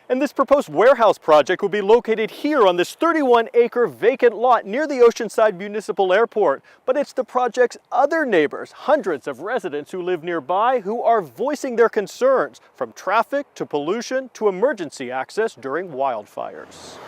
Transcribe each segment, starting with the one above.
And this proposed warehouse project will be located here on this 31-acre vacant lot near the Oceanside Municipal Airport. But it's the project's other neighbors, hundreds of residents who live nearby, who are voicing their concerns, from traffic to pollution to emergency access during wildfires.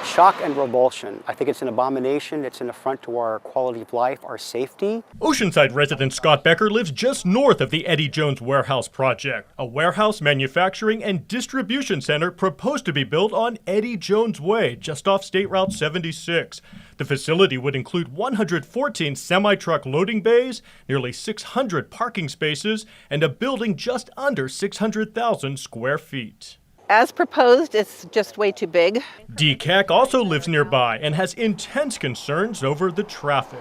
Shock and revulsion. I think it's an abomination. It's an affront to our quality of life, our safety. Oceanside resident Scott Becker lives just north of the Eddie Jones Warehouse Project, a warehouse, manufacturing, and distribution center proposed to be built on Eddie Jones Way, just off State Route 76. The facility would include 114 semi-truck loading bays, nearly 600 parking spaces, and a building just under 600,000 square feet. As proposed, it's just way too big. DCAC also lives nearby and has intense concerns over the traffic.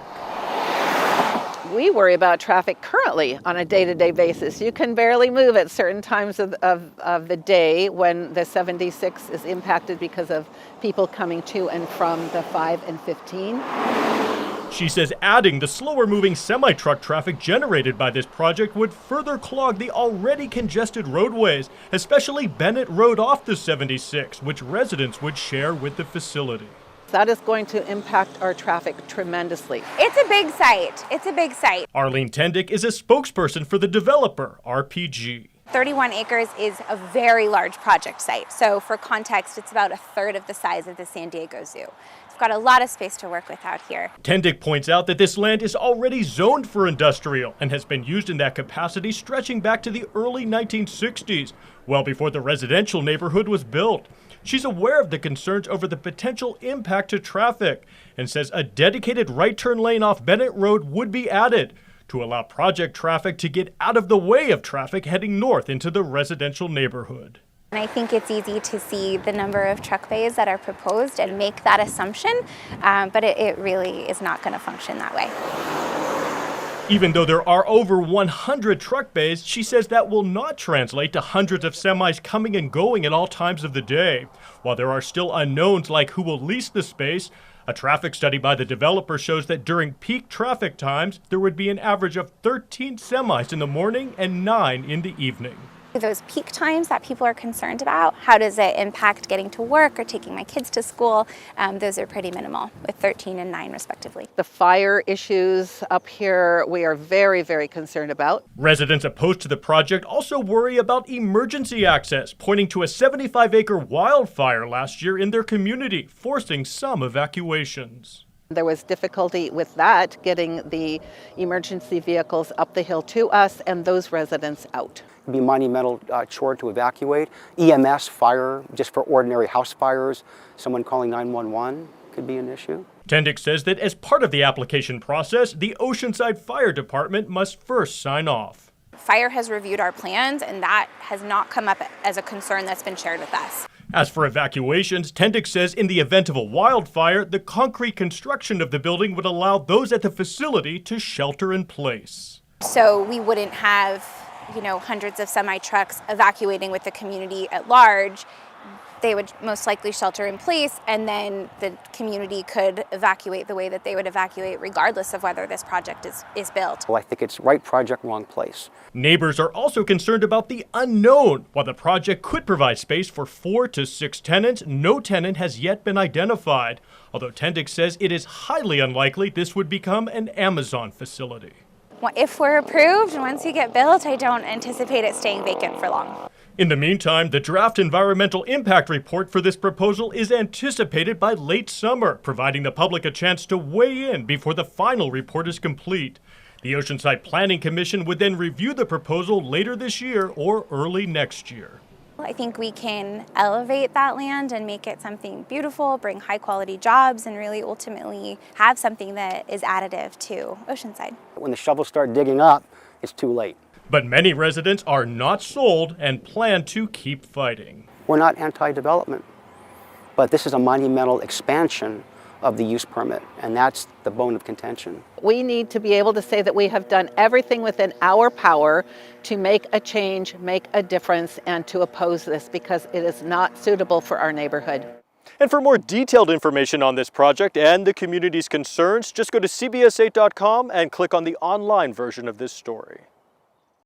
We worry about traffic currently on a day-to-day basis. You can barely move at certain times of the day when the 76 is impacted because of people coming to and from the 5 and 15. She says adding the slower-moving semi-truck traffic generated by this project would further clog the already congested roadways, especially Bennett Road off the 76, which residents would share with the facility. That is going to impact our traffic tremendously. It's a big site. It's a big site. Arlene Tendick is a spokesperson for the developer, RPG. 31 acres is a very large project site. So for context, it's about a third of the size of the San Diego Zoo. We've got a lot of space to work with out here. Tendick points out that this land is already zoned for industrial and has been used in that capacity stretching back to the early 1960s, well before the residential neighborhood was built. She's aware of the concerns over the potential impact to traffic and says a dedicated right turn lane off Bennett Road would be added to allow project traffic to get out of the way of traffic heading north into the residential neighborhood. And I think it's easy to see the number of truck bays that are proposed and make that assumption, but it really is not going to function that way. Even though there are over 100 truck bays, she says that will not translate to hundreds of semis coming and going at all times of the day. While there are still unknowns like who will lease the space, a traffic study by the developer shows that during peak traffic times, there would be an average of 13 semis in the morning and 9 in the evening. Those peak times that people are concerned about, how does it impact getting to work or taking my kids to school? Those are pretty minimal, with 13 and 9 respectively. The fire issues up here, we are very, very concerned about. Residents opposed to the project also worry about emergency access, pointing to a 75-acre wildfire last year in their community, forcing some evacuations. There was difficulty with that, getting the emergency vehicles up the hill to us and those residents out. It'd be a monumental chore to evacuate. EMS, fire, just for ordinary house fires, someone calling 911 could be an issue. Tendick says that as part of the application process, the Oceanside Fire Department must first sign off. Fire has reviewed our plans, and that has not come up as a concern that's been shared with us. As for evacuations, Tendick says in the event of a wildfire, the concrete construction of the building would allow those at the facility to shelter in place. So we wouldn't have, hundreds of semi-trucks evacuating with the community at large. They would most likely shelter in place, and then the community could evacuate the way that they would evacuate regardless of whether this project is built. Well, I think it's right project, wrong place. Neighbors are also concerned about the unknown. While the project could provide space for 4 to 6 tenants, no tenant has yet been identified. Although Tendick says it is highly unlikely this would become an Amazon facility. If we're approved and once we get built, I don't anticipate it staying vacant for long. In the meantime, the draft environmental impact report for this proposal is anticipated by late summer, providing the public a chance to weigh in before the final report is complete. The Oceanside Planning Commission would then review the proposal later this year or early next year. I think we can elevate that land and make it something beautiful, bring high quality jobs, and really ultimately have something that is additive to Oceanside. When the shovels start digging up, it's too late. But many residents are not sold and plan to keep fighting. We're not anti-development, but this is a monumental expansion of the use permit, and that's the bone of contention. We need to be able to say that we have done everything within our power to make a change, make a difference, and to oppose this because it is not suitable for our neighborhood. And for more detailed information on this project and the community's concerns, just go to cbs8.com and click on the online version of this story.